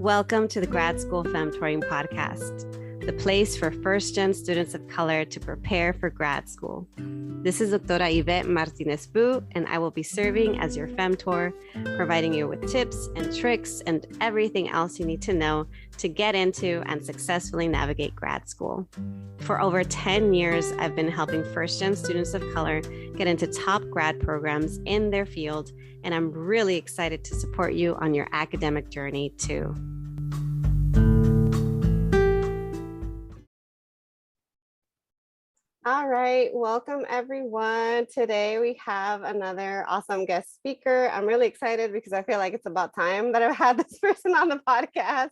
Welcome to the Grad School Femtoring Podcast, the place for first-gen students of color to prepare for grad school. This is Doctora Yvette Martinez-Fu, and I will be serving as your femtor, providing you with tips and tricks and everything else you need to know to get into and successfully navigate grad school. For over 10 years, I've been helping first-gen students of color get into top grad programs in their field, and I'm really excited to support you on your academic journey too. All right, welcome everyone. Today we have another awesome guest speaker. I'm really excited because I feel like it's about time that I've had this person on the podcast.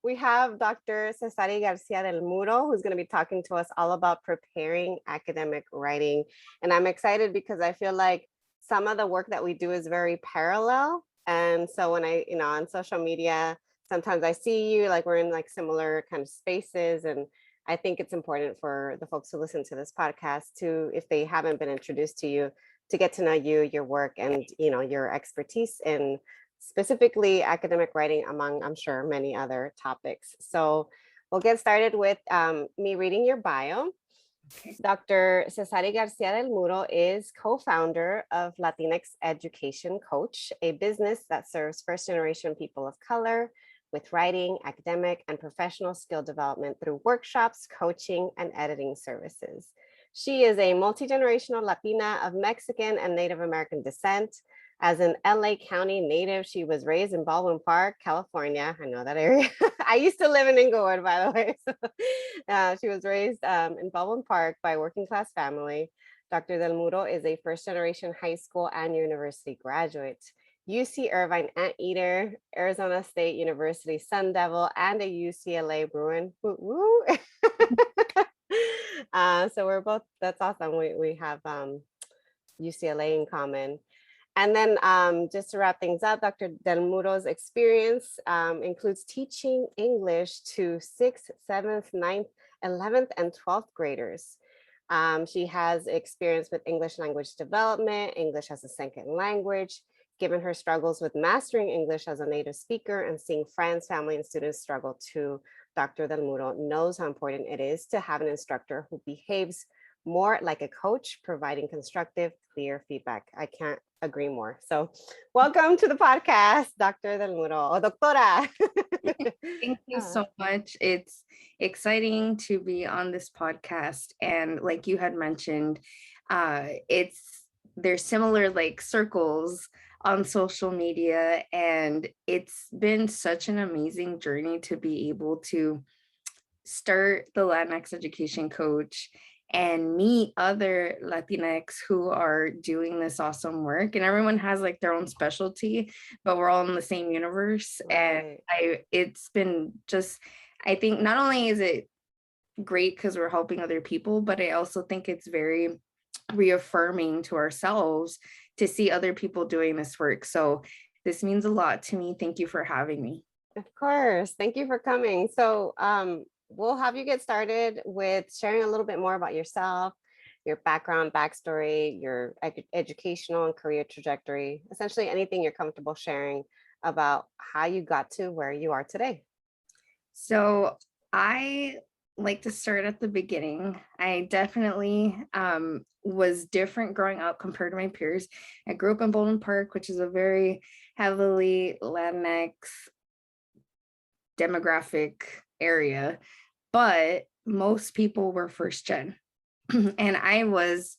We have Dr. Ces'Ari Garcia-Del Muro, who's going to be talking to us all about preparing academic writing. And I'm excited because I feel like some of the work that we do is very parallel. And so when I, on social media, sometimes I see you, like we're in like similar kind of spaces, and I think it's important for the folks who listen to this podcast to, if they haven't been introduced to you, to get to know you, your work, and your expertise in specifically academic writing, among, I'm sure, many other topics. So we'll get started with me reading your bio. Dr. Ces'Ari Garcia-Del Muro is co-founder of Latinx Education Coach, a business that serves first-generation people of color with writing, academic, and professional skill development through workshops, coaching, and editing services. She is a multi-generational Latina of Mexican and Native American descent. As an LA County native, she was raised in Baldwin Park, California. I know that area. I used to live in Inglewood, by the way. So, she was raised in Baldwin Park by a working class family. Dr. Del Muro is a first-generation high school and university graduate. UC Irvine Anteater, Arizona State University Sun Devil, and a UCLA Bruin. Woo, woo. So we're both, that's awesome. We have UCLA in common. And then just to wrap things up, Dr. Del Muro's experience includes teaching English to 6th, 7th, 9th, 11th, and 12th graders. She has experience with English language development, English as a second language. Given her struggles with mastering English as a native speaker and seeing friends, family, and students struggle too, Dr. Del Muro knows how important it is to have an instructor who behaves more like a coach, providing constructive, clear feedback. I can't agree more. So welcome to the podcast, Dr. Del Muro, or Doctora. Thank you so much. It's exciting to be on this podcast. And like you had mentioned, there's similar like circles on social media, and it's been such an amazing journey to be able to start the Latinx Education Coach and meet other Latinx who are doing this awesome work. And everyone has like their own specialty, but we're all in the same universe. Right. And it's been just, I think not only is it great because we're helping other people, but I also think it's very reaffirming to ourselves to see other people doing this work. So this means a lot to me. Thank you for having me. Of course. Thank you for coming. So we'll have you get started with sharing a little bit more about yourself, your background, backstory, your educational and career trajectory, essentially anything you're comfortable sharing about how you got to where you are today. So I like to start at the beginning. I definitely was different growing up compared to my peers. I grew up in Baldwin Park, which is a very heavily Latinx demographic area, but most people were first gen. And I was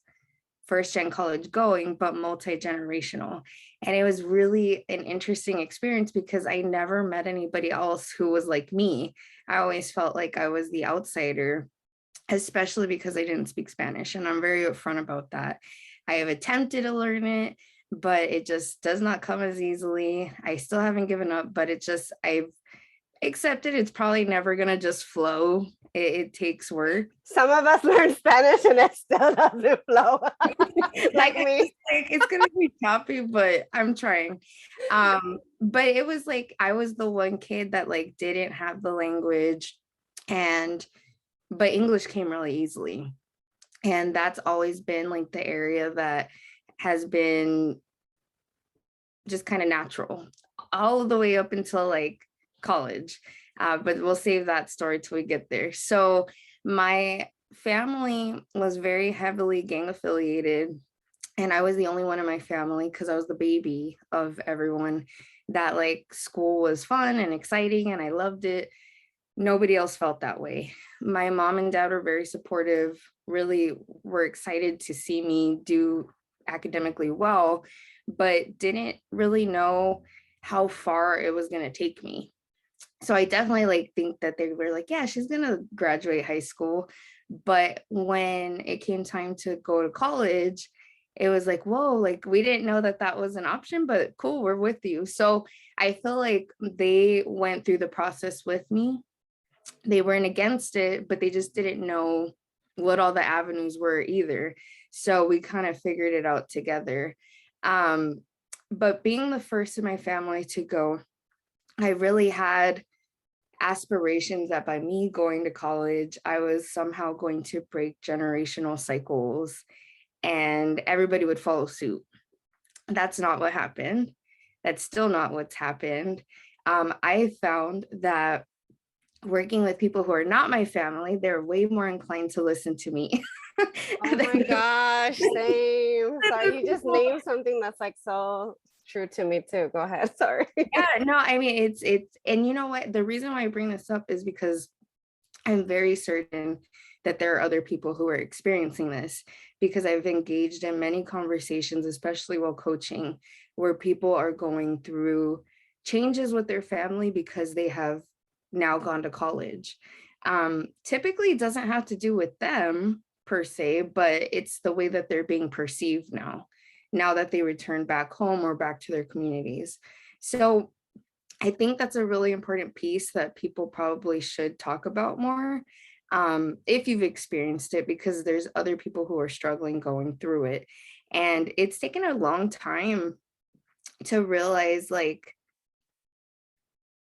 first gen college going, but multi-generational. And it was really an interesting experience because I never met anybody else who was like me. I always felt like I was the outsider, especially because I didn't speak Spanish. And I'm very upfront about that. I have attempted to learn it, but it just does not come as easily. I still haven't given up, but I've accepted it's probably never going to just flow. It takes work. Some of us learn Spanish and it still doesn't flow. Like me. It's going to be choppy, but I'm trying. But it was like, I was the one kid that like didn't have the language, but English came really easily. And that's always been like the area that has been just kind of natural. all the way up until like college. But we'll save that story till we get there. So my family was very heavily gang affiliated, and I was the only one in my family, because I was the baby of everyone, that like school was fun and exciting and I loved it. Nobody else felt that way. My mom and dad were very supportive, really were excited to see me do academically well, but didn't really know how far it was going to take me. So I definitely like think that they were like, yeah, she's going to graduate high school. But when it came time to go to college, it was like, whoa, like we didn't know that that was an option, but cool, we're with you. So I feel like they went through the process with me. They weren't against it, but they just didn't know what all the avenues were either. So we kind of figured it out together. Um, but being the first in my family to go, I really had aspirations that by me going to college, I was somehow going to break generational cycles and everybody would follow suit. That's not what happened. That's still not what's happened. I found that working with people who are not my family, they're way more inclined to listen to me. Oh my gosh, same. Sorry, you just named something that's like so true to me too. Go ahead. Sorry. Yeah, no, I mean, it's, and you know what? The reason why I bring this up is because I'm very certain that there are other people who are experiencing this, because I've engaged in many conversations, especially while coaching, where people are going through changes with their family because they have now gone to college. Typically, it doesn't have to do with them per se, but it's the way that they're being perceived now that they return back home or back to their communities. So I think that's a really important piece that people probably should talk about more, if you've experienced it, because there's other people who are struggling going through it. And it's taken a long time to realize like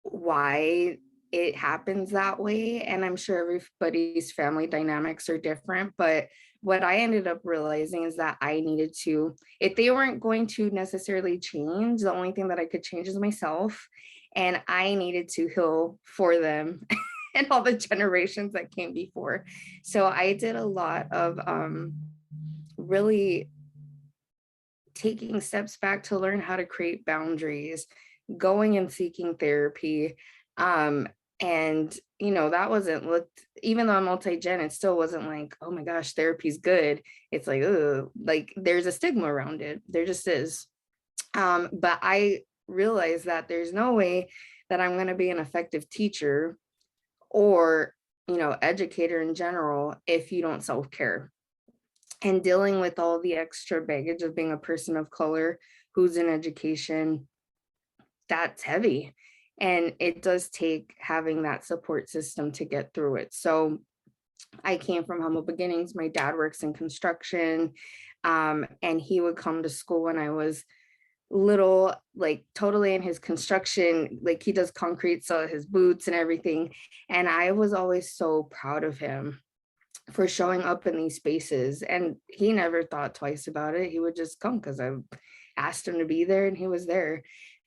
why it happens that way. And I'm sure everybody's family dynamics are different, but what I ended up realizing is that I needed to, if they weren't going to necessarily change, the only thing that I could change is myself. And I needed to heal for them and all the generations that came before. So I did a lot of really taking steps back to learn how to create boundaries, going and seeking therapy. And that wasn't looked, even though I'm multi-gen, it still wasn't like, oh my gosh, therapy's good. It's like, oh, like there's a stigma around it. There just is. But I realized that there's no way that I'm going to be an effective teacher or, educator in general if you don't self-care. And dealing with all the extra baggage of being a person of color who's in education, that's heavy. And it does take having that support system to get through it. So I came from humble beginnings. My dad works in construction, and he would come to school when I was little, like totally in his construction, like he does concrete, so his boots and everything. And I was always so proud of him for showing up in these spaces. And he never thought twice about it. He would just come because I asked him to be there and he was there.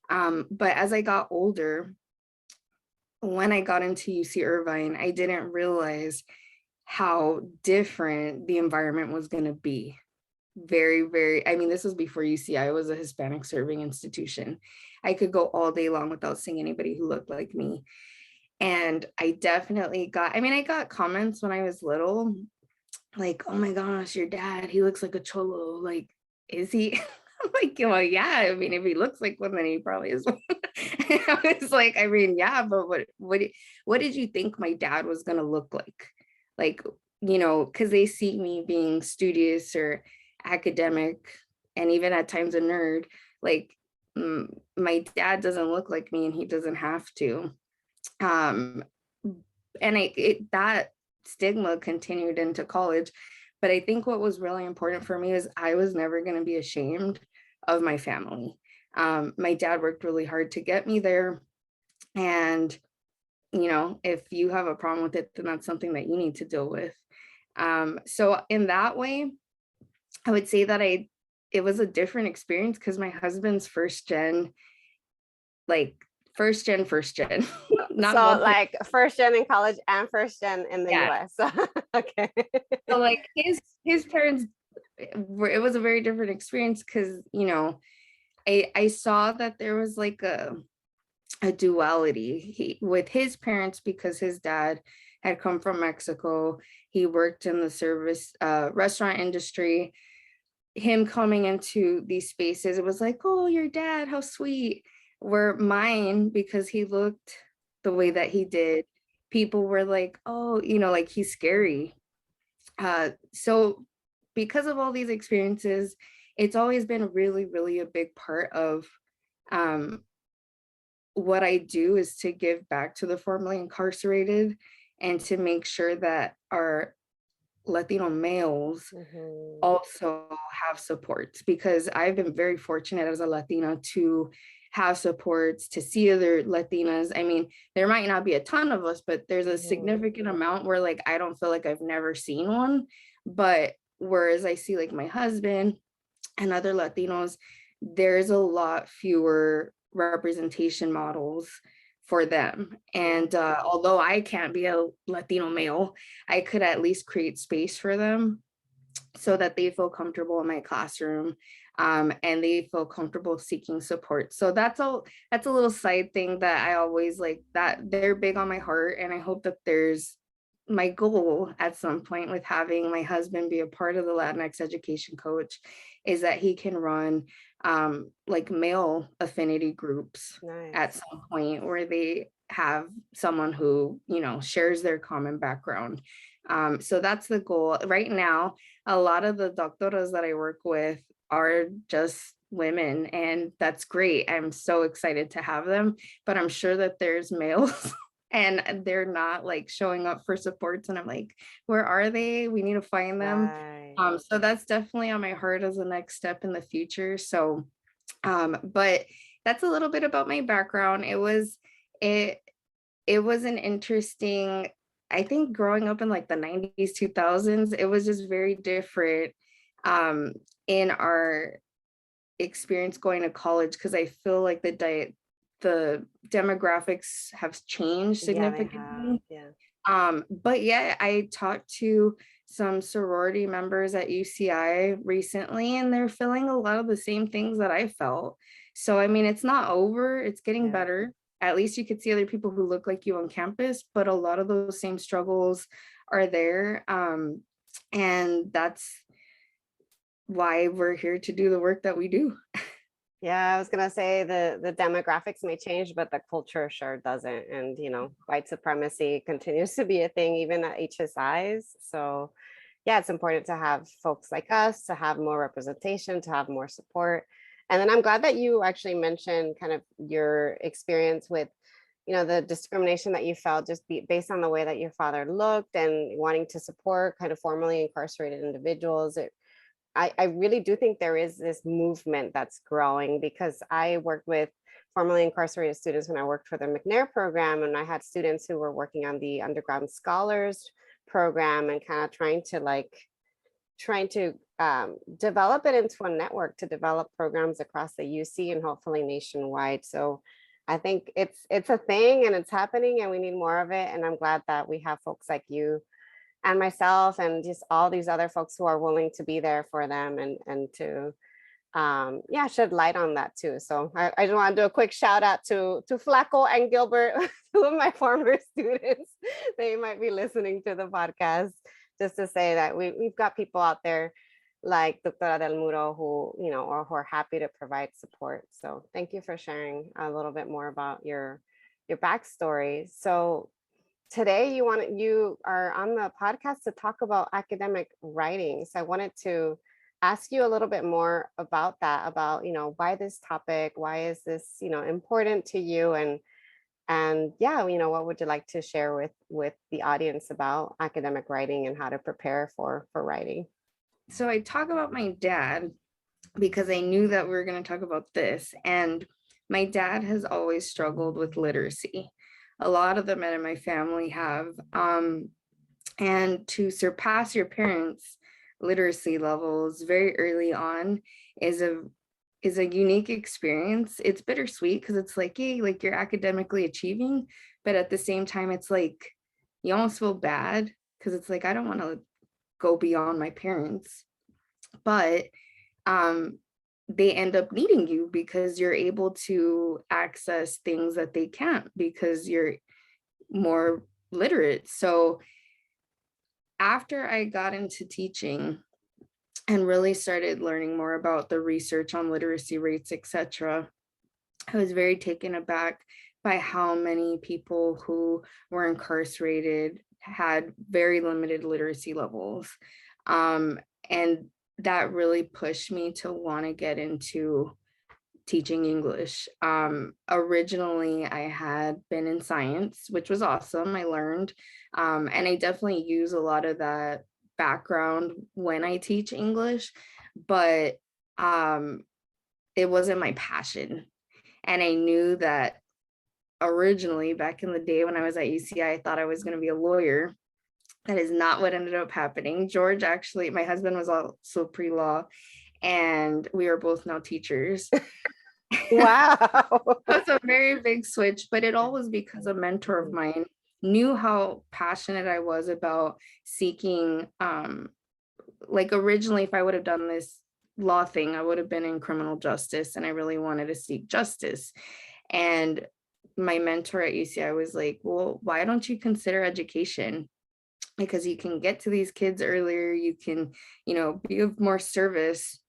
But as I got older, when I got into UC Irvine, I didn't realize how different the environment was going to be. Very, very, I mean, this was before UCI was a Hispanic serving institution. I could go all day long without seeing anybody who looked like me. And I definitely I got comments when I was little, like, oh my gosh, your dad, he looks like a cholo. Like, is he? I'm like, well, yeah. I mean, if he looks like one, then he probably is one. I was like, I mean, yeah, but what did you think my dad was gonna look like? Like, because they see me being studious or academic and even at times a nerd. Like, my dad doesn't look like me and he doesn't have to. And that stigma continued into college. But I think what was really important for me is I was never going to be ashamed of my family. My dad worked really hard to get me there. And, if you have a problem with it, then that's something that you need to deal with. So in that way, I would say that it was a different experience because my husband's first gen, like first gen, not So 1. like first gen in college and first gen in the Yeah. US. Okay. So like his parents were, it was a very different experience because, you know, I saw that there was like a duality with his parents because his dad had come from Mexico. He worked in the service restaurant industry. Him coming into these spaces, it was like, oh, your dad, how sweet. Where mine, because he looked the way that he did, people were like, oh, you know, like he's scary. So because of all these experiences, it's always been really, really a big part of um, what I do is to give back to the formerly incarcerated and to make sure that our Latino males Mhm. also have supports, because I've been very fortunate as a Latina to have supports, to see other Latinas. I mean, there might not be a ton of us, but there's a Mhm. significant amount where like I don't feel like I've never seen one. But whereas I see like my husband and other Latinos, there's a lot fewer representation models for them. And although I can't be a Latino male, I could at least create space for them so that they feel comfortable in my classroom, and they feel comfortable seeking support. So that's a little side thing that I always like, that they're big on my heart. And I hope that there's my goal at some point with having my husband be a part of the Latinx education coach is that he can run like male affinity groups at Nice. some point where they have someone who, you know, shares their common background. So that's the goal right now. A lot of the doctoras that I work with are just women, and that's great. I'm so excited to have them, but I'm sure that there's males and they're not like showing up for supports, and I'm like, where are they? We need to find them. Right. So that's definitely on my heart as a next step in the future. So but that's a little bit about my background. It it was an interesting, I think growing up in like the 90s, 2000s, it was just very different um, in our experience going to college, because I feel like the demographics have changed Yeah, they have. significantly. Yeah. But yeah, I talked to some sorority members at UCI recently, and they're feeling a lot of the same things that I felt. So, I mean, it's not over, it's getting Yeah. better. At least you could see other people who look like you on campus, but a lot of those same struggles are there. And that's why we're here to do the work that we do. Yeah, I was gonna say the demographics may change, but the culture sure doesn't. And white supremacy continues to be a thing even at HSIs. So yeah, it's important to have folks like us, to have more representation, to have more support. And then I'm glad that you actually mentioned kind of your experience with, the discrimination that you felt just based on the way that your father looked and wanting to support kind of formerly incarcerated individuals. I really do think there is this movement that's growing, because I worked with formerly incarcerated students when I worked for the McNair program, and I had students who were working on the underground scholars program and kind of trying to develop it into a network to develop programs across the UC and hopefully nationwide. So I think it's a thing and it's happening, and we need more of it. And I'm glad that we have folks like you and myself and just all these other folks who are willing to be there for them and to yeah, shed light on that too. So I just want to do a quick shout out to Flaco and Gilbert, two of my former students. They might be listening to the podcast, just to say that we've got people out there like Doctora Del Muro or who are happy to provide support. So thank you for sharing a little bit more about your backstory. So today you are on the podcast to talk about academic writing. So I wanted to ask you a little bit more about that, about why this topic, why is this important to you, and yeah, what would you like to share with the audience about academic writing and how to prepare for writing? So I talk about my dad because I knew that we were going to talk about this. And my dad has always struggled with literacy. A lot of the men in my family have. And to surpass your parents' literacy levels very early on is is a unique experience. It's bittersweet because it's like, hey, like you're academically achieving, but at the same time, it's like you almost feel bad because it's like, I don't want to go beyond my parents, but they end up needing you because you're able to access things that they can't because you're more literate. So after I got into teaching and really started learning more about the research on literacy rates, etc., I was very taken aback by how many people who were incarcerated had very limited literacy levels. And that really pushed me to want to get into teaching English. Originally, I had been in science, which was awesome. I learned, and I definitely use a lot of that background when I teach English, but it wasn't my passion. And I knew that originally, back in the day when I was at UCI, I thought I was going to be a lawyer. That is not what ended up happening. George, actually, my husband was also pre-law, and we are both now teachers. Wow. That's a very big switch, but it all was because a mentor of mine knew how passionate I was about seeking, like originally, if I would have done this law thing, I would have been in criminal justice, and I really wanted to seek justice. And my mentor at UCI was like, well, why don't you consider education? Because you can get to these kids earlier, you can, be of more service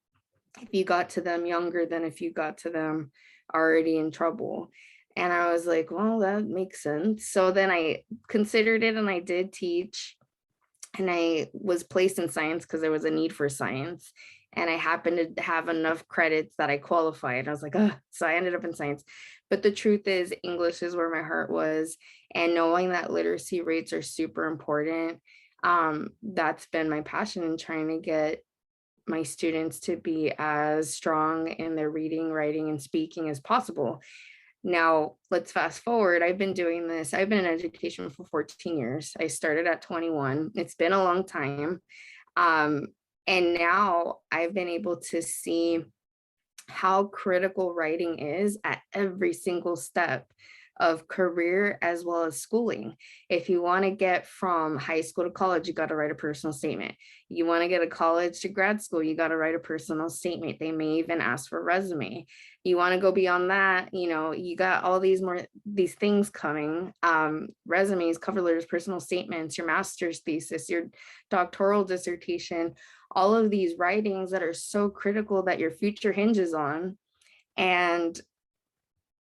if you got to them younger than if you got to them already in trouble. And I was like, well, that makes sense. So then I considered it and I did teach, and I was placed in science because there was a need for science. And I happened to have enough credits that I qualified. I was like, so I ended up in science. But the truth is, English is where my heart was. And knowing that literacy rates are super important, that's been my passion in trying to get my students to be as strong in their reading, writing, and speaking as possible. Now, let's fast forward. I've been doing this. I've been in education for 14 years. I started at 21. It's been a long time. And now I've been able to see how critical writing is at every single step of career as well as schooling. If you want to get from high school to college, you got to write a personal statement. You want to get a college to grad school, you got to write a personal statement. They may even ask for a resume. You want to go beyond that, you got all these things coming, resumes, cover letters, personal statements, your master's thesis, your doctoral dissertation, all of these writings that are so critical that your future hinges on. And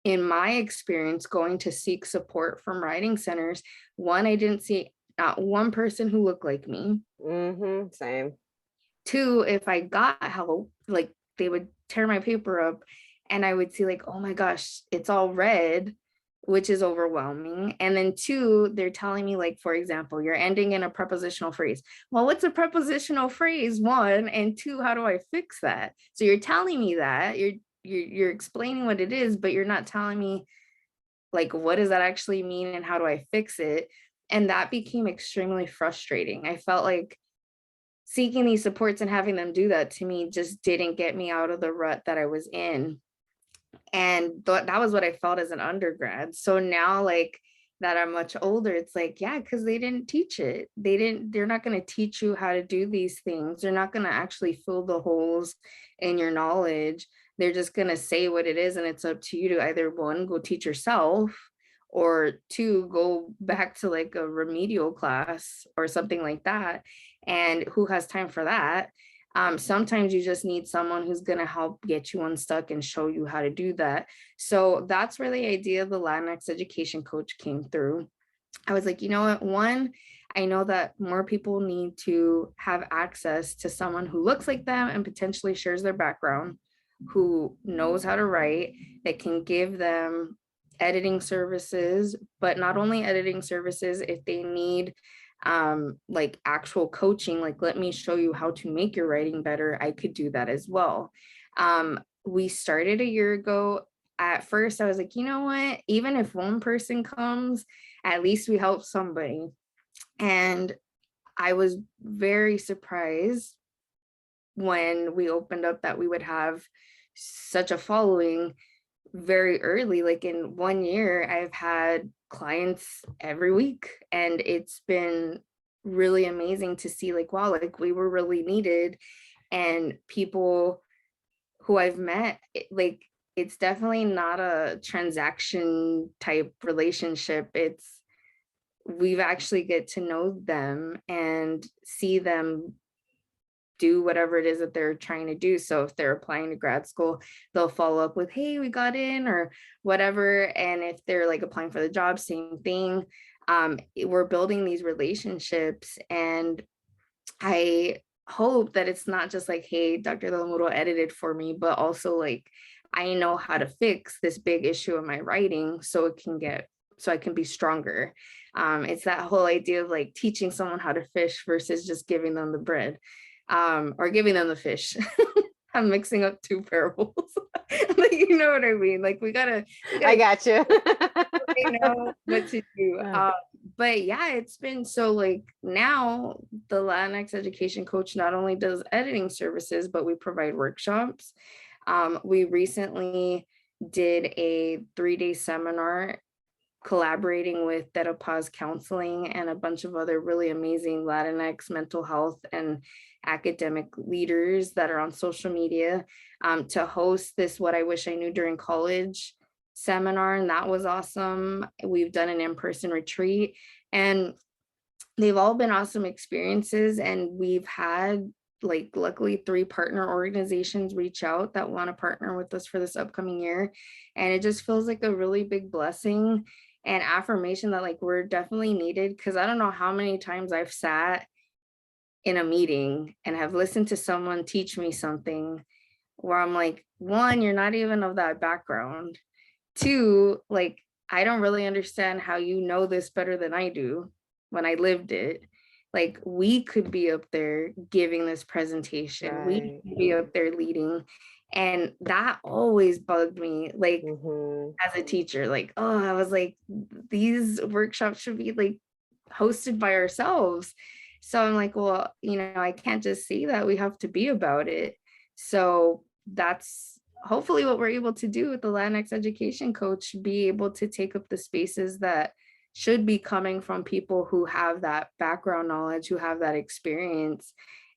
in my experience, going to seek support from writing centers, one, I didn't see not one person who looked like me. Same. Two, if I got help, like they would tear my paper up and I would see like, oh my gosh, it's all red, which is overwhelming. And then two, they're telling me like, for example, you're ending in a prepositional phrase. Well, what's a prepositional phrase? One, and two, how do I fix that? So you're telling me that, you're explaining what it is, but you're not telling me like, what does that actually mean and how do I fix it? And that became extremely frustrating. I felt like seeking these supports and having them do that to me just didn't get me out of the rut that I was in. And that was what I felt as an undergrad. So now, like that I'm much older, it's like, yeah, because they didn't teach it. They're not going to teach you how to do these things. They're not going to actually fill the holes in your knowledge. They're just going to say what it is. And it's up to you to either one, go teach yourself, or two, go back to like a remedial class or something like that. And who has time for that? Sometimes you just need someone who's going to help get you unstuck and show you how to do that. So that's where the idea of the Latinx education coach came through. I was like, you know what? One, I know that more people need to have access to someone who looks like them and potentially shares their background, who knows how to write, that can give them editing services, but not only editing services, if they need like actual coaching, like let me show you how to make your writing better, I could do that as well. We started a year ago. At first I was like, you know what, even if one person comes, at least we help somebody. And I was very surprised when we opened up that we would have such a following very early. Like in 1 year, I've had clients every week, and it's been really amazing to see, like, wow, like we were really needed. And people who I've met, like, it's definitely not a transaction type relationship. It's we've actually get to know them and see them do whatever it is that they're trying to do. So if they're applying to grad school, they'll follow up with, hey, we got in, or whatever. And if they're like applying for the job, same thing. We're building these relationships, and I hope that it's not just like, hey, Dr. Del Muro edited for me, but also like, I know how to fix this big issue in my writing so I can be stronger. It's that whole idea of like teaching someone how to fish versus just giving them the bread, or giving them the fish. I'm mixing up two parables. Like, you know what I mean? Like we gotta I got you. know what to do. But yeah, it's been so, like, now the Latinx education coach not only does editing services, but we provide workshops. We recently did a 3-day seminar collaborating with Theta Paz Counseling and a bunch of other really amazing Latinx mental health and academic leaders that are on social media, to host this What I Wish I Knew During College seminar. And that was awesome. We've done an in-person retreat, and they've all been awesome experiences. And we've had, like, luckily 3 partner organizations reach out that want to partner with us for this upcoming year. And it just feels like a really big blessing and affirmation that, like, we're definitely needed. Because I don't know how many times I've sat in a meeting and have listened to someone teach me something where I'm like, one, you're not even of that background. 2, like, I don't really understand how you know this better than I do when I lived it. Like, we could be up there giving this presentation. Right. We could be up there leading. And that always bugged me, like, as a teacher, like, oh, I was like, these workshops should be like hosted by ourselves. So I'm like, well, I can't just say that, we have to be about it. So that's hopefully what we're able to do with the Latinx education coach, be able to take up the spaces that should be coming from people who have that background knowledge, who have that experience.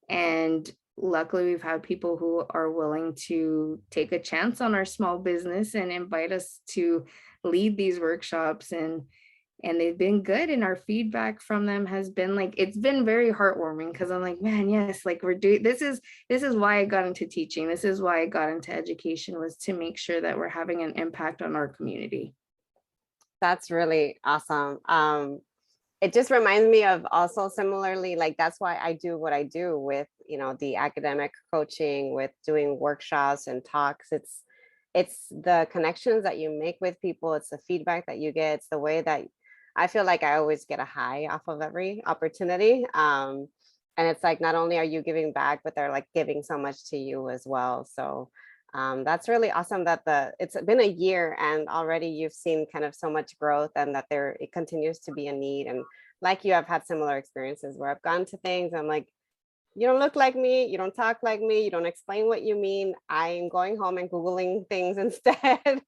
And luckily we've had people who are willing to take a chance on our small business and invite us to lead these workshops, and they've been good. And our feedback from them has been like, it's been very heartwarming, because I'm like, man, yes, like we're doing this is why I got into teaching. This is why I got into education, was to make sure that we're having an impact on our community. That's really awesome. It just reminds me of also similarly, like that's why I do what I do with, the academic coaching, with doing workshops and talks. It's the connections that you make with people. It's the feedback that you get. It's the way that I feel like I always get a high off of every opportunity. And it's like, not only are you giving back, but they're like giving so much to you as well. So that's really awesome that it's been a year and already you've seen kind of so much growth, and that it continues to be a need. And like you, I've had similar experiences where I've gone to things, I'm like, you don't look like me, you don't talk like me, you don't explain what you mean. I'm going home and Googling things instead.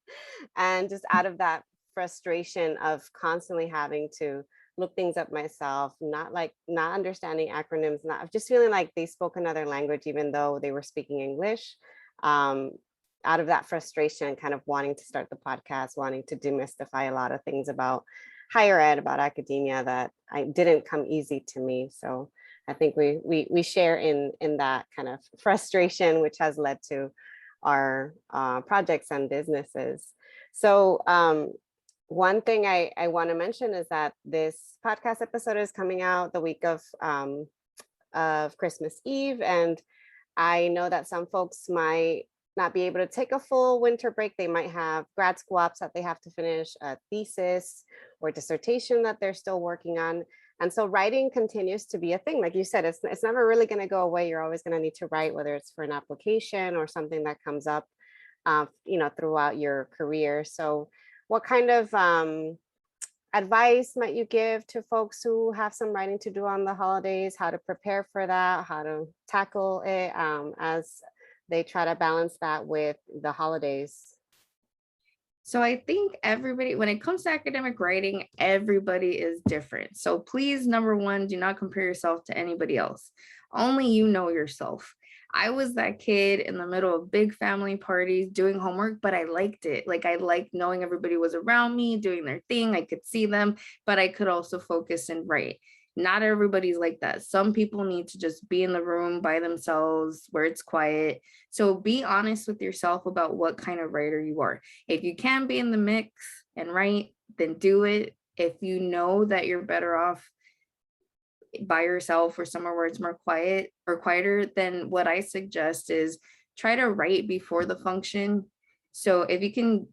And just out of that frustration of constantly having to look things up myself, not understanding acronyms, not just feeling like they spoke another language, even though they were speaking English. Out of that frustration, kind of wanting to start the podcast, wanting to demystify a lot of things about higher ed, about academia that I didn't come easy to me. So I think we share in that kind of frustration, which has led to our projects and businesses. So one thing I want to mention is that this podcast episode is coming out the week of Christmas Eve, and I know that some folks might not be able to take a full winter break. They might have grad school ops that they have to finish, a thesis or dissertation that they're still working on. And so writing continues to be a thing. Like you said, it's never really going to go away. You're always going to need to write, whether it's for an application or something that comes up, throughout your career. So what kind of advice might you give to folks who have some writing to do on the holidays, how to prepare for that, how to tackle it as they try to balance that with the holidays? So I think everybody, when it comes to academic writing, everybody is different. So please, number one, do not compare yourself to anybody else. Only you know yourself. I was that kid in the middle of big family parties doing homework, but I liked it. Like I liked knowing everybody was around me doing their thing. I could see them, but I could also focus and write. Not everybody's like that. Some people need to just be in the room by themselves where it's quiet. So be honest with yourself about what kind of writer you are. If you can be in the mix and write, then do it. If you know that you're better off by yourself or somewhere where it's more quiet or quieter, then what I suggest is try to write before the function. So if you can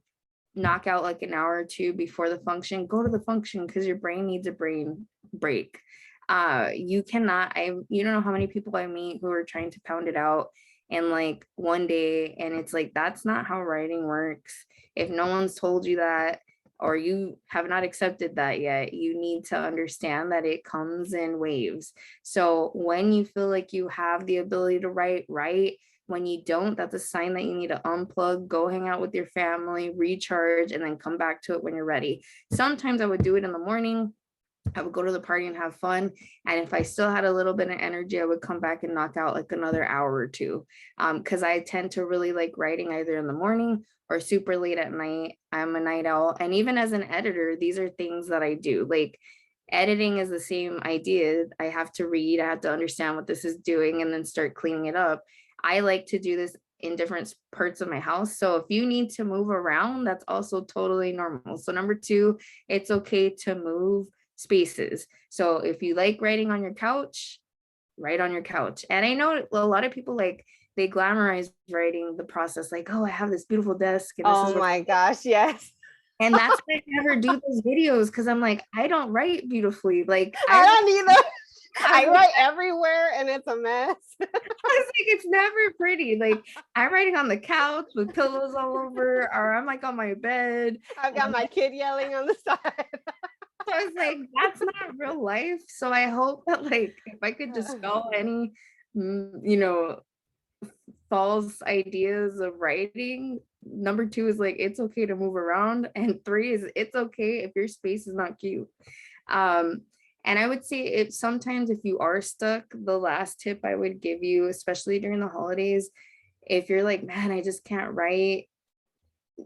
knock out like an hour or two before the function, go to the function, because your brain needs a brain break. You cannot, you don't know how many people I meet who are trying to pound it out in like one day, and it's like, that's not how writing works. If no one's told you that, or you have not accepted that yet, you need to understand that it comes in waves. So when you feel like you have the ability to write. When you don't, that's a sign that you need to unplug, go hang out with your family, recharge, and then come back to it when you're ready. Sometimes I would do it in the morning. I would go to the party and have fun. And if I still had a little bit of energy, I would come back and knock out like another hour or two. Because I tend to really like writing either in the morning or super late at night. I'm a night owl. And even as an editor, these are things that I do. Like editing is the same idea. I have to read, I have to understand what this is doing, and then start cleaning it up. I like to do this in different parts of my house. So if you need to move around, that's also totally normal. So number two, it's okay to move spaces. So if you like writing on your couch, write on your couch. And I know a lot of people like, they glamorize writing the process, like, oh, I have this beautiful desk. And this Oh my gosh, yes. and that's why I never do those videos, because I'm like, I don't write beautifully. Like I don't either. I write everywhere and it's a mess. I was like, it's never pretty. Like I'm writing on the couch with pillows all over, or I'm like on my bed. I've got my kid yelling on the side. So I was like, that's not real life. So I hope that like, if I could dispel any, false ideas of writing, number two is like, it's okay to move around. And three is, it's okay if your space is not cute. And I would say if sometimes if you are stuck, the last tip I would give you, especially during the holidays, if you're like, man, I just can't write,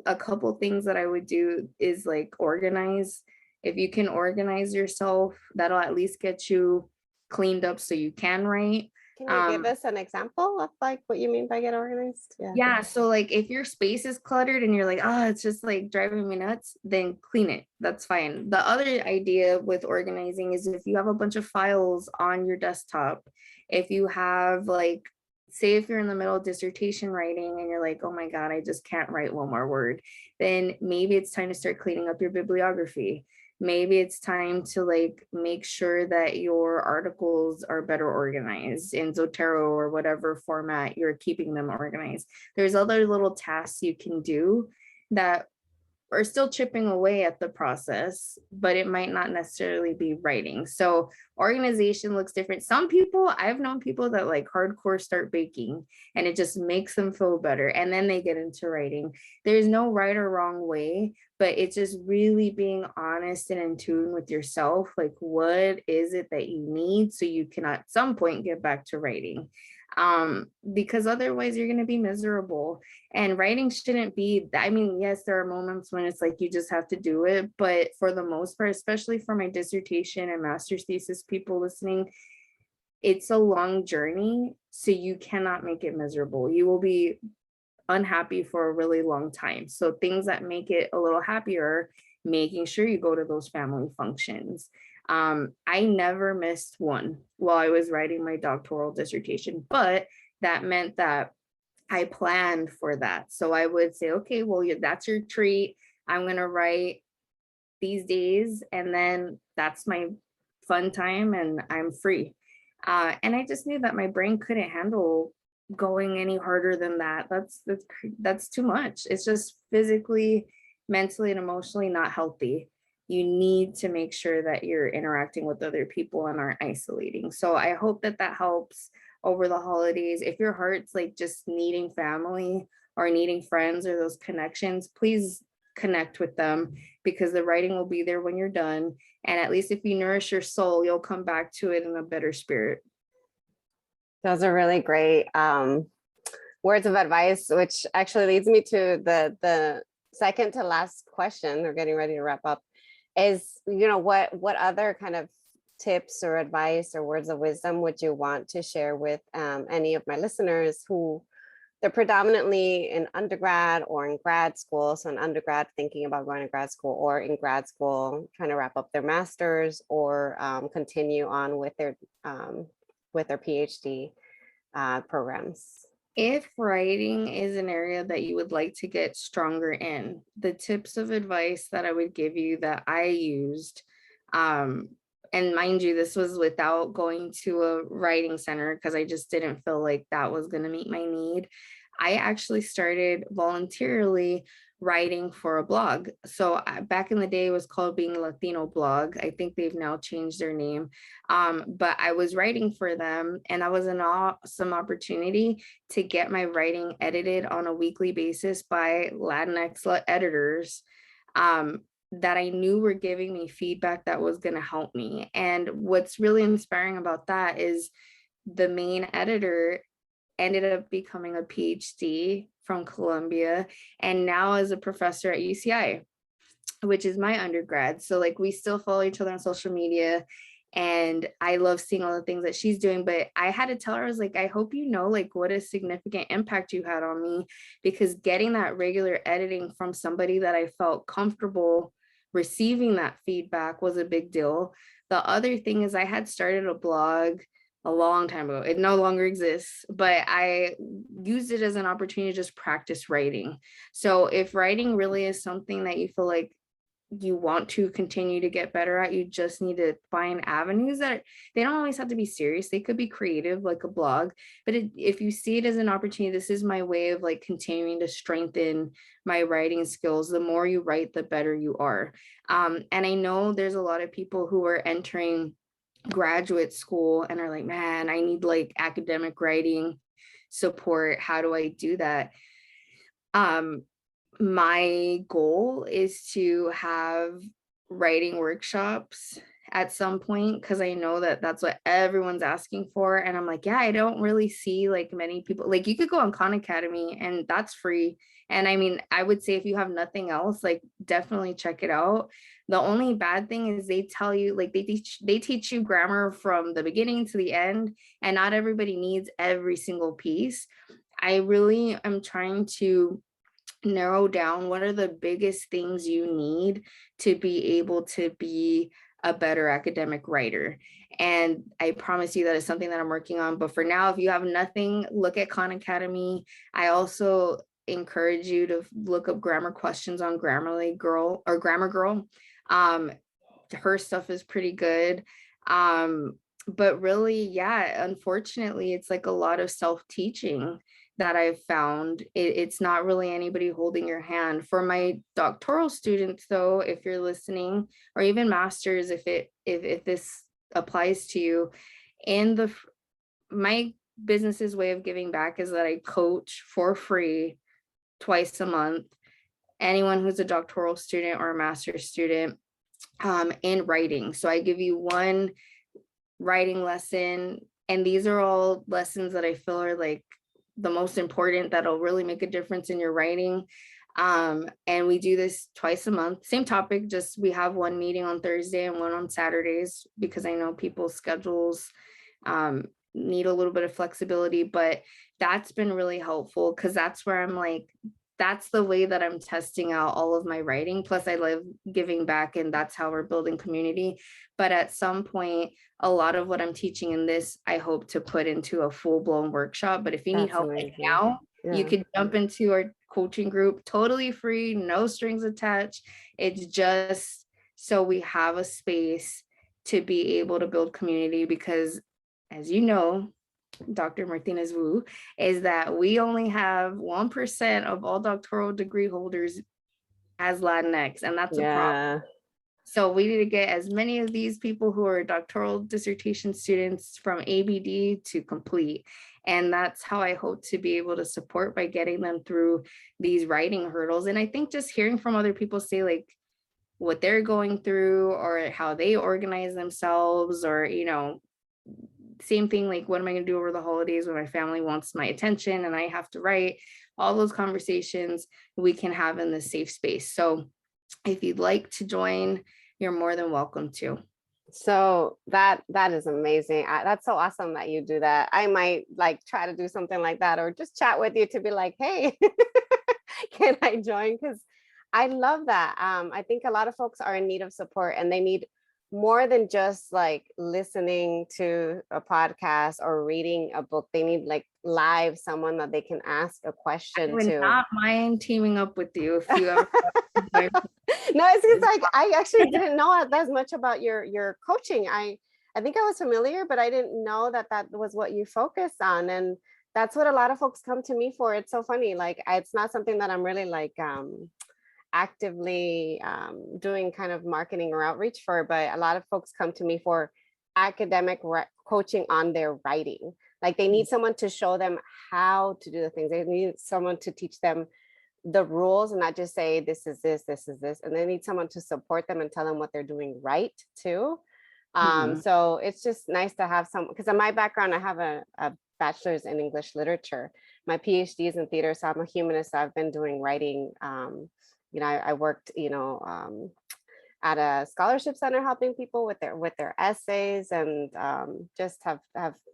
a couple things that I would do is like organize. If you can organize yourself, that'll at least get you cleaned up so you can write. Can you give us an example of like what you mean by get organized? Yeah. So like if your space is cluttered and you're like, oh, it's just like driving me nuts, then clean it. That's fine. The other idea with organizing is if you have a bunch of files on your desktop, if you have like, say if you're in the middle of dissertation writing and you're like, oh my God, I just can't write one more word, then maybe it's time to start cleaning up your bibliography. Maybe it's time to like make sure that your articles are better organized in Zotero or whatever format you're keeping them organized. There's other little tasks you can do that are still chipping away at the process, but it might not necessarily be writing. So organization looks different. Some people, I've known people that like hardcore start baking and it just makes them feel better. And then they get into writing. There's no right or wrong way, but it's just really being honest and in tune with yourself. Like, what is it that you need so you can at some point get back to writing? Because otherwise you're going to be miserable. And writing shouldn't be, I mean, yes, there are moments when it's like you just have to do it, but for the most part, especially for my dissertation and master's thesis people listening, it's a long journey, so you cannot make it miserable. You will be unhappy for a really long time. So things that make it a little happier, making sure you go to those family functions. I never missed one while I was writing my doctoral dissertation, but that meant that I planned for that. So I would say, okay, well, that's your treat. I'm going to write these days, and then that's my fun time and I'm free. And I just knew that my brain couldn't handle going any harder than that. That's too much. It's just physically, mentally, and emotionally not healthy. You need to make sure that you're interacting with other people and aren't isolating. So I hope that that helps. over the holidays. If your heart's like just needing family or needing friends or those connections, please connect with them, because the writing will be there when you're done. And at least if you nourish your soul, you'll come back to it in a better spirit. Those are really great words of advice, which actually leads me to the second to last question. We're getting ready to wrap up. Is, what other kind of tips or advice or words of wisdom would you want to share with any of my listeners who they're predominantly in undergrad or in grad school? So in undergrad, thinking about going to grad school, or in grad school, trying to wrap up their master's, or continue on with their PhD programs. If writing is an area that you would like to get stronger in, the tips of advice that I would give you that I used, and mind you, this was without going to a writing center because I just didn't feel like that was going to meet my need. I actually started voluntarily writing for a blog. So back in the day, it was called Being Latino Blog. I think they've now changed their name. But I was writing for them, and that was an awesome opportunity to get my writing edited on a weekly basis by Latinx editors that I knew were giving me feedback that was going to help me. And what's really inspiring about that is the main editor ended up becoming a PhD from Columbia, and now is a professor at UCI, which is my undergrad. So like we still follow each other on social media, and I love seeing all the things that she's doing. But I had to tell her, I was like, I hope you know like what a significant impact you had on me, because getting that regular editing from somebody that I felt comfortable receiving that feedback was a big deal. The other thing is I had started a blog a long time ago. It no longer exists, but I used it as an opportunity to just practice writing. So if writing really is something that you feel like you want to continue to get better at, you just need to find avenues that they don't always have to be serious. They could be creative, like a blog, but if you see it as an opportunity, this is my way of like continuing to strengthen my writing skills. The more you write, the better you are. And I know there's a lot of people who are entering graduate school and are like, man, I need like academic writing support. How do I do that? My goal is to have writing workshops at some point, because I know that that's what everyone's asking for. And I'm like, yeah, I don't really see like many people. Like you could go on Khan Academy and that's free. And I mean, I would say if you have nothing else, like definitely check it out. The only bad thing is they tell you like they teach you grammar from the beginning to the end, and not everybody needs every single piece. I really am trying to narrow down what are the biggest things you need to be able to be a better academic writer. And I promise you that is something that I'm working on. But for now, if you have nothing, look at Khan Academy. I also encourage you to look up grammar questions on Grammarly Girl or Grammar Girl. Her stuff is pretty good. But really, yeah, unfortunately, it's like a lot of self-teaching that I've found. It's not really anybody holding your hand. For my doctoral students, though, if you're listening, or even masters, if this applies to you, in my business's way of giving back is that I coach for free twice a month anyone who's a doctoral student or a master's student in writing. So I give you one writing lesson, and these are all lessons that I feel are like the most important, that'll really make a difference in your writing. And we do this twice a month, same topic, just we have one meeting on Thursday and one on Saturdays, because I know people's schedules need a little bit of flexibility, but that's been really helpful, because that's where I'm like, that's the way that I'm testing out all of my writing. Plus I love giving back, and that's how we're building community. But at some point, a lot of what I'm teaching in this, I hope to put into a full-blown workshop. But if you need help like now, you could jump into our coaching group, totally free, no strings attached. It's just so we have a space to be able to build community, because as you know, Dr. Martinez Wu, is that we only have 1% of all doctoral degree holders as Latinx, and that's a problem. So we need to get as many of these people who are doctoral dissertation students from ABD to complete. And that's how I hope to be able to support, by getting them through these writing hurdles. And I think just hearing from other people say like what they're going through, or how they organize themselves, or, same thing, like, what am I going to do over the holidays when my family wants my attention and I have to write? All those conversations we can have in this safe space. So if you'd like to join, you're more than welcome to. So that is amazing. That's so awesome that you do that. I might like try to do something like that, or just chat with you to be like, hey, can I join? Because I love that. I think a lot of folks are in need of support, and they need more than just like listening to a podcast or reading a book. They need like live someone that they can ask a question I would to. not mind teaming up with you if you ever. No, it's like I actually didn't know as much about your coaching. I think I was familiar, but I didn't know that was what you focus on, and that's what a lot of folks come to me for. It's so funny. Like, it's not something that I'm really like actively doing kind of marketing or outreach for, but a lot of folks come to me for academic coaching on their writing. Like, they need someone to show them how to do the things. They need someone to teach them the rules, and not just say this is this, this is this, and they need someone to support them and tell them what they're doing right too. So it's just nice to have some, because in my background, I have a bachelor's in English literature. My PhD is in theater, so I'm a humanist. So I've been doing writing. I worked, at a scholarship center helping people with their essays, and just have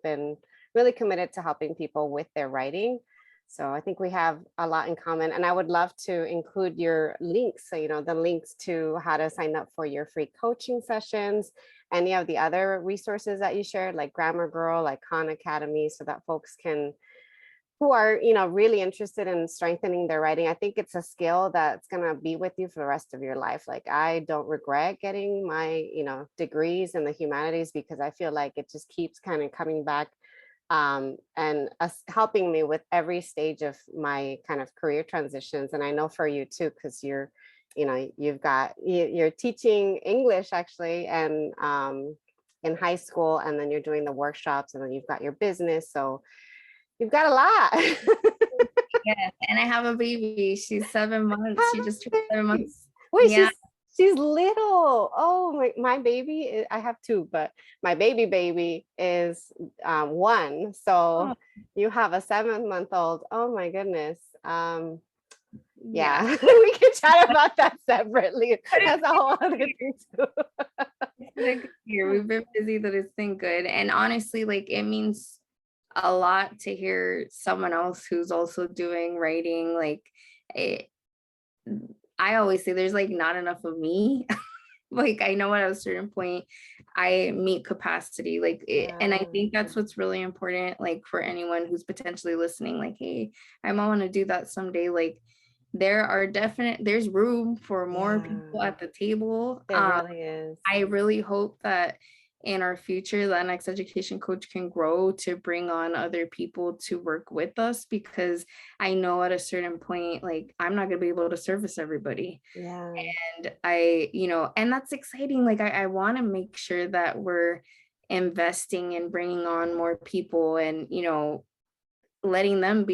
been really committed to helping people with their writing. So I think we have a lot in common, and I would love to include your links. So, the links to how to sign up for your free coaching sessions, any of the other resources that you shared, like Grammar Girl, like Khan Academy, so that folks who are, really interested in strengthening their writing. I think it's a skill that's going to be with you for the rest of your life. Like, I don't regret getting my, degrees in the humanities, because I feel like it just keeps kind of coming back, and helping me with every stage of my kind of career transitions. And I know for you too, because you're teaching English actually, and in high school, and then you're doing the workshops, and then you've got your business. So you've got a lot. Yes, and I have a baby. She's 7 months. She just turned 7 months. Wait, yeah. She's little. Oh, my baby, I have two, but my baby is 1. So you have a 7-month-old. Oh my goodness. Yeah. We can chat about that separately. That's a whole other thing too. We've been busy, but it's been good. And honestly, like, it means a lot to hear someone else who's also doing writing. Like, I always say there's like not enough of me. Like, I know at a certain point I meet capacity, like and I think that's what's really important, like, for anyone who's potentially listening, like, hey, I might want to do that someday. Like, there's room for more people at the table. There really is. I really hope that in our future, the next education coach can grow to bring on other people to work with us, because I know at a certain point, like, I'm not going to be able to service everybody. Yeah. And and that's exciting. Like, I want to make sure that we're investing in bringing on more people, and, letting them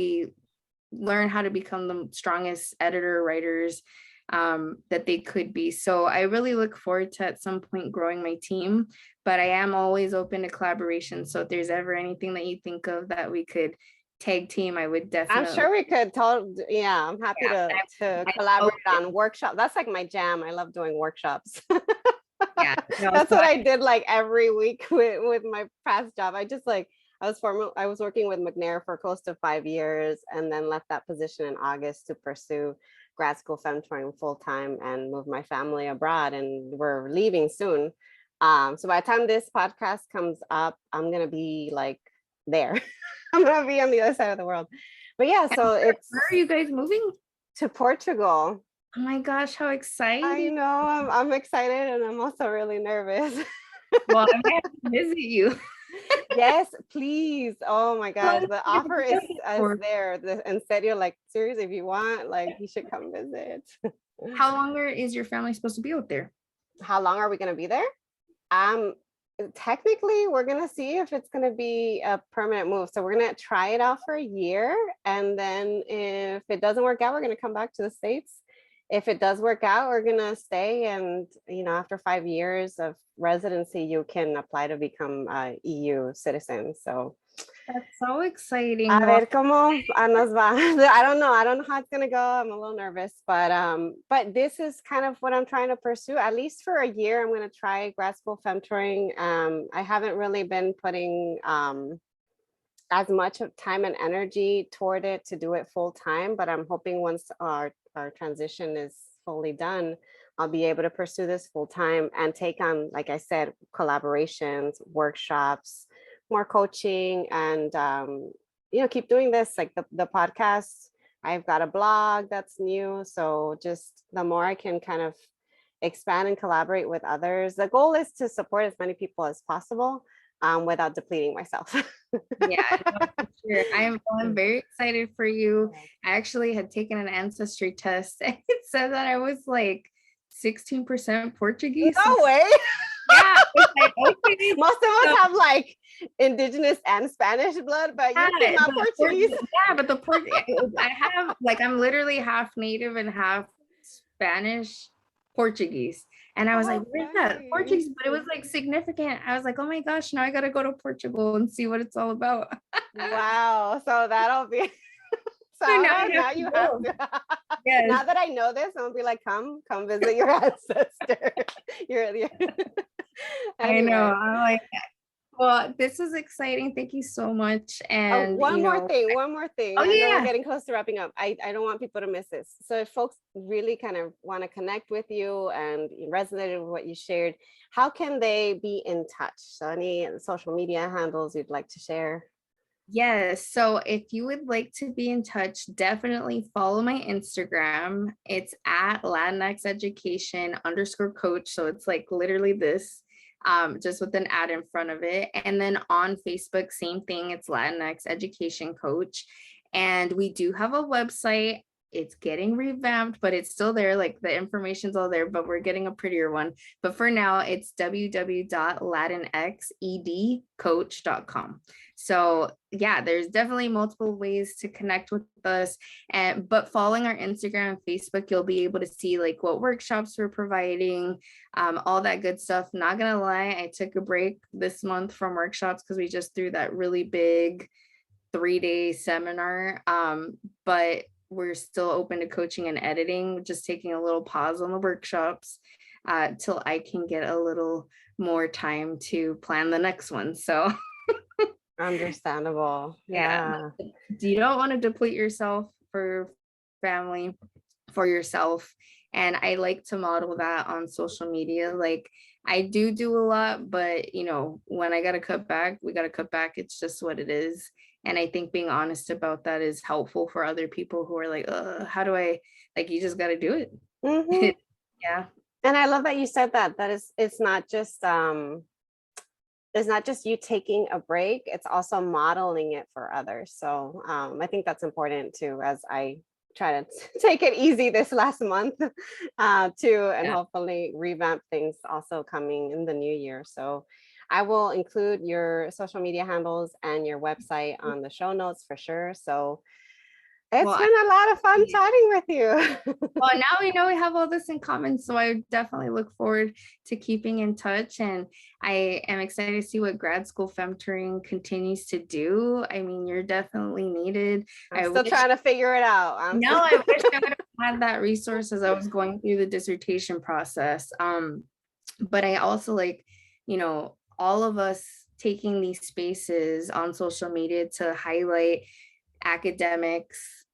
learn how to become the strongest editor writers that they could be. So I really look forward to at some point growing my team, but I am always open to collaboration. So if there's ever anything that you think of that we could tag team, I would definitely. I'm sure we could yeah, I'm happy to collaborate on workshops. That's like my jam. I love doing workshops. Yeah, that's what I did like every week with my past job. I was working with McNair for close to 5 years, and then left that position in August to pursue grad school femtoring full time and move my family abroad, and we're leaving soon. So by the time this podcast comes up, I'm gonna be like there. I'm gonna be on the other side of the world. But yeah, so where are you guys moving? To Portugal. Oh my gosh, how exciting. I know, I'm excited, and I'm also really nervous. Well, I might have to visit you. Yes, please. Oh my gosh, the offer is there. And said, you're like, seriously, if you want, like, you should come visit. How long is your family supposed to be out there? how long are we going to be there? Technically, we're going to see if it's going to be a permanent move. So we're going to try it out for a year. And then if it doesn't work out, we're going to come back to the States. If it does work out, we're going to stay. And, after 5 years of residency, you can apply to become a EU citizen. So That's so exciting. a ver cómo nos va. I don't know how it's gonna go. I'm a little nervous, but this is kind of what I'm trying to pursue. At least for a year, I'm gonna try grad school femtoring. I haven't really been putting as much of time and energy toward it to do it full time, but I'm hoping once our transition is fully done, I'll be able to pursue this full time and take on, like I said, collaborations, workshops, more coaching, and keep doing this, like the podcast. I've got a blog that's new, so just the more I can kind of expand and collaborate with others, the goal is to support as many people as possible without depleting myself. Yeah, no, for sure. I'm very excited for you. I actually had taken an ancestry test and it said that I was like 16% Portuguese. No way. Yeah, like, okay. Most of us have like indigenous and Spanish blood, but you're not Portuguese. Yeah, but I have like, I'm literally half native and half Spanish Portuguese. And I was like, where's that Portuguese? But it was like significant. I was like, oh my gosh, now I gotta go to Portugal and see what it's all about. Wow. So that'll be so now you have to. Yes. Now that I know this, I'm gonna be like, come visit your ancestor. I know. I'm like, well, this is exciting. Thank you so much. And one more thing. Oh, yeah. We're getting close to wrapping up. I don't want people to miss this. So if folks really kind of want to connect with you and resonated with what you shared, how can they be in touch? So any social media handles you'd like to share? Yes. So if you would like to be in touch, definitely follow my Instagram. It's at Latinx Education _coach. So it's like literally this, just with an ad in front of it. And then on Facebook, same thing. It's Latinx Education Coach. And we do have a website. It's getting revamped, but it's still there. Like the information's all there, but we're getting a prettier one. But for now, it's www.latinxedcoach.com. So yeah, there's definitely multiple ways to connect with us. But following our Instagram and Facebook, you'll be able to see like what workshops we're providing, all that good stuff. Not gonna lie, I took a break this month from workshops because we just threw that really big 3-day seminar. But we're still open to coaching and editing, just taking a little pause on the workshops till I can get a little more time to plan the next one. So understandable. Yeah. You don't want to deplete yourself for family, for yourself. And I like to model that on social media. Like I do a lot, but when I got to cut back, we got to cut back. It's just what it is. And I think being honest about that is helpful for other people who are like, how do I, like, you just got to do it. Mm-hmm. Yeah. And I love that you said that it's not just you taking a break, it's also modeling it for others. So I think that's important too, as I try to take it easy this last month too, and hopefully revamp things also coming in the new year. So I will include your social media handles and your website on the show notes for sure. So it's been a lot of fun chatting with you. Well, now we know we have all this in common. So I definitely look forward to keeping in touch. And I am excited to see what Grad School Femtoring continues to do. I mean, you're definitely needed. I'm still trying to figure it out. I wish I would have had that resource as I was going through the dissertation process. But I also all of us taking these spaces on social media to highlight academics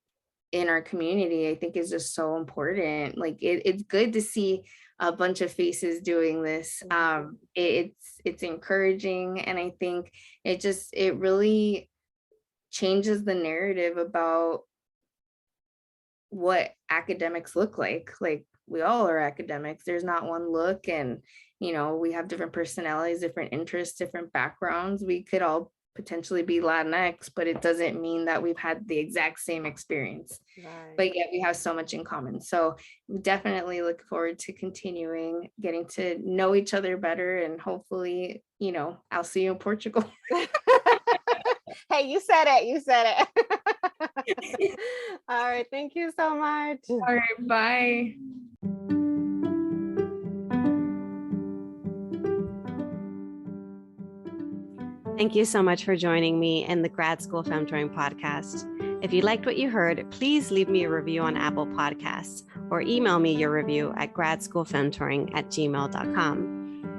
in our community, I think is just so important. Like it's good to see a bunch of faces doing this. It's encouraging, and I think it really changes the narrative about what academics look like. Like we all are academics. There's not one look, and we have different personalities, different interests, different backgrounds. We could all potentially be Latinx, but it doesn't mean that we've had the exact same experience. Right. But yet we have so much in common. So we definitely look forward to continuing getting to know each other better, and hopefully, I'll see you in Portugal. Hey, you said it. You said it. All right. Thank you so much. All right. Bye. Thank you so much for joining me in the Grad School Femtoring Podcast. If you liked what you heard, please leave me a review on Apple Podcasts or email me your review at gradschoolfemtoring@gmail.com.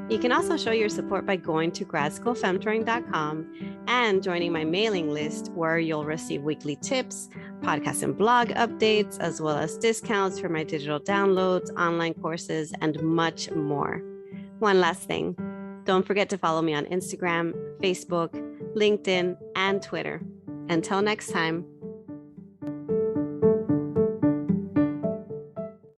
You can also show your support by going to gradschoolfemtoring.com and joining my mailing list, where you'll receive weekly tips, podcast and blog updates, as well as discounts for my digital downloads, online courses, and much more. One last thing. Don't forget to follow me on Instagram, Facebook, LinkedIn, and Twitter. Until next time.